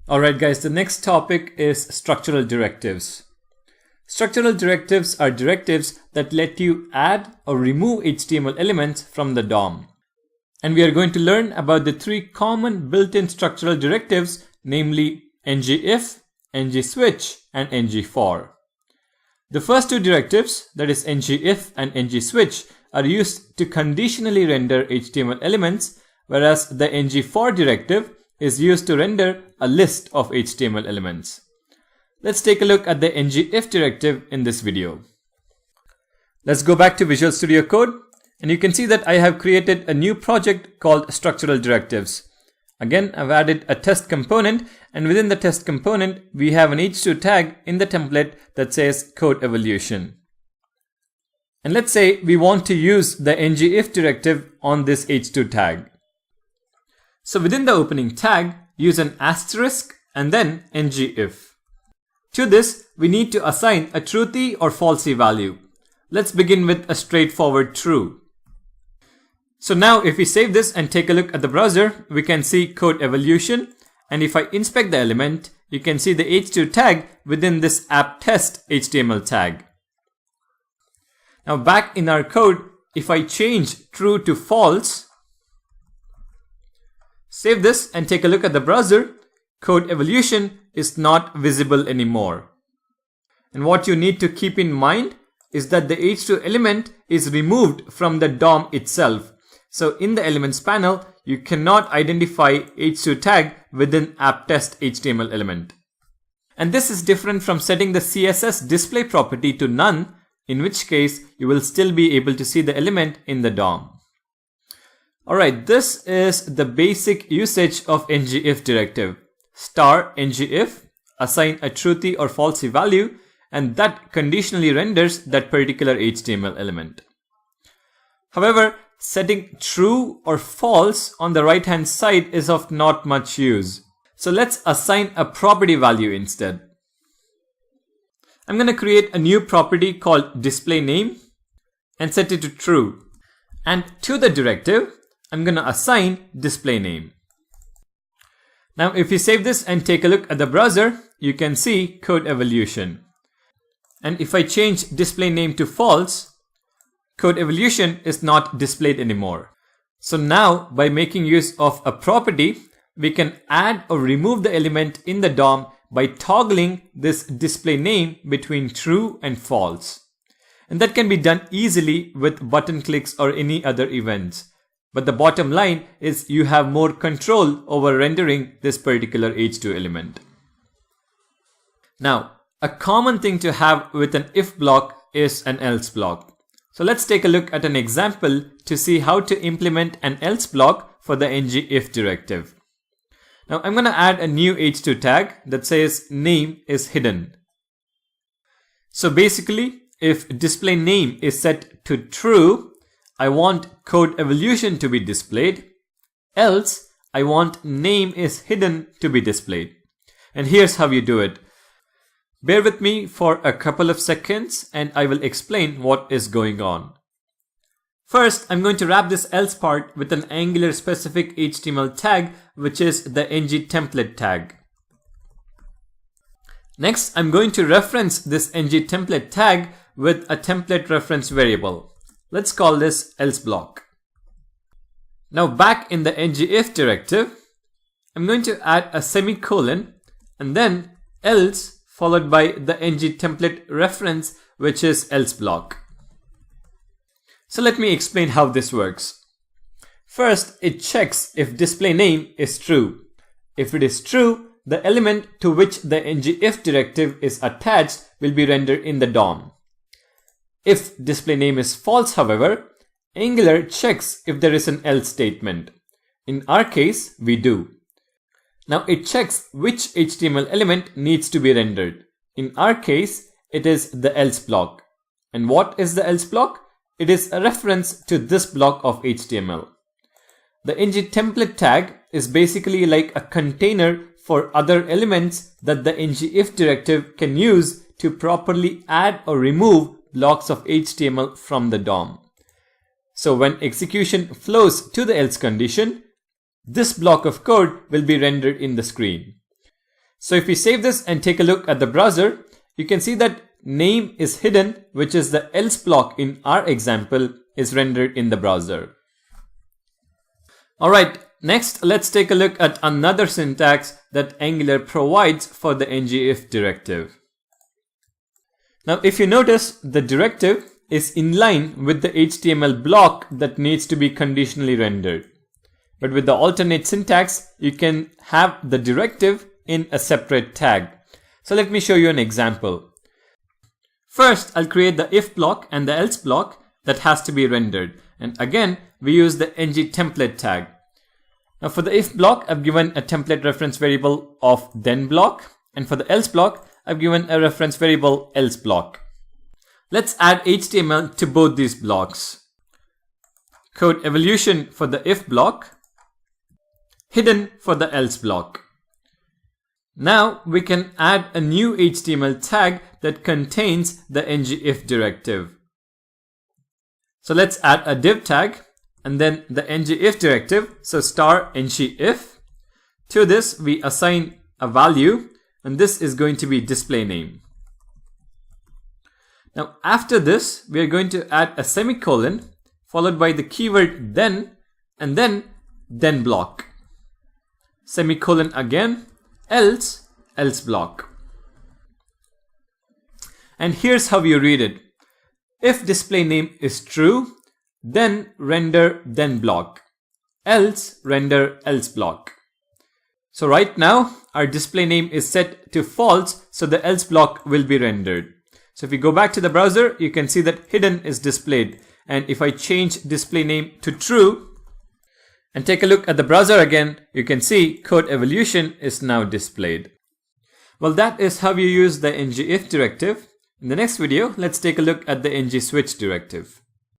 Alright guys, the next topic is structural directives. Structural directives are directives that let you add or remove HTML elements from the DOM. And we are going to learn about the three common built-in structural directives, namely ngIf, ngSwitch, and ngFor. The first two directives, that is ngIf and ngSwitch, are used to conditionally render HTML elements, whereas the ngFor directive is used to render a list of HTML elements. Let's take a look at the ngIf directive in this video. Let's go back to Visual Studio Code, and you can see that I have created a new project called Structural Directives. Again, I've added a test component, and within the test component, we have an h2 tag in the template that says code evolution. And let's say we want to use the ngIf directive on this h2 tag. So within the opening tag, use an asterisk and then ngIf. To this, we need to assign a truthy or falsy value. Let's begin with a straightforward true. So now if we save this and take a look at the browser, we can see code evolution. And if I inspect the element, you can see the h2 tag within this app test HTML tag. Now back in our code, if I change true to false, save this and take a look at the browser, code evolution is not visible anymore. And what you need to keep in mind is that the h2 element is removed from the DOM itself. So in the elements panel, you cannot identify h2 tag within app test HTML element. And this is different from setting the CSS display property to none, in which case you will still be able to see the element in the DOM. Alright, this is the basic usage of ngIf directive. Star ngIf, assign a truthy or falsy value, and that conditionally renders that particular HTML element. However, setting true or false on the right hand side is of not much use. So let's assign a property value instead. I'm going to create a new property called displayName and set it to true. And to the directive, I'm going to assign displayName. Now if you save this and take a look at the browser, you can see code evolution. And if I change displayName to false, code evolution is not displayed anymore. So now by making use of a property, we can add or remove the element in the DOM by toggling this displayName between true and false. And that can be done easily with button clicks or any other events. But the bottom line is you have more control over rendering this particular h2 element. Now, a common thing to have with an if block is an else block. So let's take a look at an example to see how to implement an else block for the ngIf directive. Now I'm going to add a new h2 tag that says name is hidden. So basically, if displayName is set to true, I want code evolution to be displayed, else I want name is hidden to be displayed. And here's how you do it. Bear with me for a couple of seconds and I will explain what is going on. First, I'm going to wrap this else part with an Angular specific HTML tag, which is the ngTemplate tag. Next, I'm going to reference this ngTemplate tag with a template reference variable. Let's call this else block. Now back in the ngIf directive, I'm going to add a semicolon and then else followed by the ngTemplate reference, which is else block. So let me explain how this works. First, it checks if displayName is true. If it is true, the element to which the ngIf directive is attached will be rendered in the DOM. If displayName is false, however, Angular checks if there is an else statement. In our case, we do. Now it checks which HTML element needs to be rendered. In our case, it is the else block. And what is the else block? It is a reference to this block of HTML. The ngTemplate tag is basically like a container for other elements that the ngIf directive can use to properly add or remove blocks of HTML from the DOM. So when execution flows to the else condition, this block of code will be rendered in the screen. So if we save this and take a look at the browser, you can see that name is hidden, which is the else block in our example is rendered in the browser. Alright, next let's take a look at another syntax that Angular provides for the ngIf directive. Now if you notice, the directive is in line with the HTML block that needs to be conditionally rendered. But with the alternate syntax, you can have the directive in a separate tag. So let me show you an example. First, I'll create the if block and the else block that has to be rendered. And again, we use the ngTemplate tag. Now for the if block, I've given a template reference variable of then block. And for the else block, I've given a reference variable else block. Let's add HTML to both these blocks. Code evolution for the if block, hidden for the else block. Now we can add a new HTML tag that contains the ngIf directive. So let's add a div tag and then the ngIf directive, so star ngIf. To this we assign a value, and this is going to be display name. Now after this, we are going to add a semicolon followed by the keyword then, and then block. Semicolon again, else block. And here's how you read it. If display name is true, then render then block, else render else block. So right now our display name is set to false, so the else block will be rendered. So if we go back to the browser, you can see that hidden is displayed. And if I change display name to true and take a look at the browser again, you can see code evolution is now displayed. Well, that is how you use the ngIf directive. In the next video, let's take a look at the ngSwitch directive.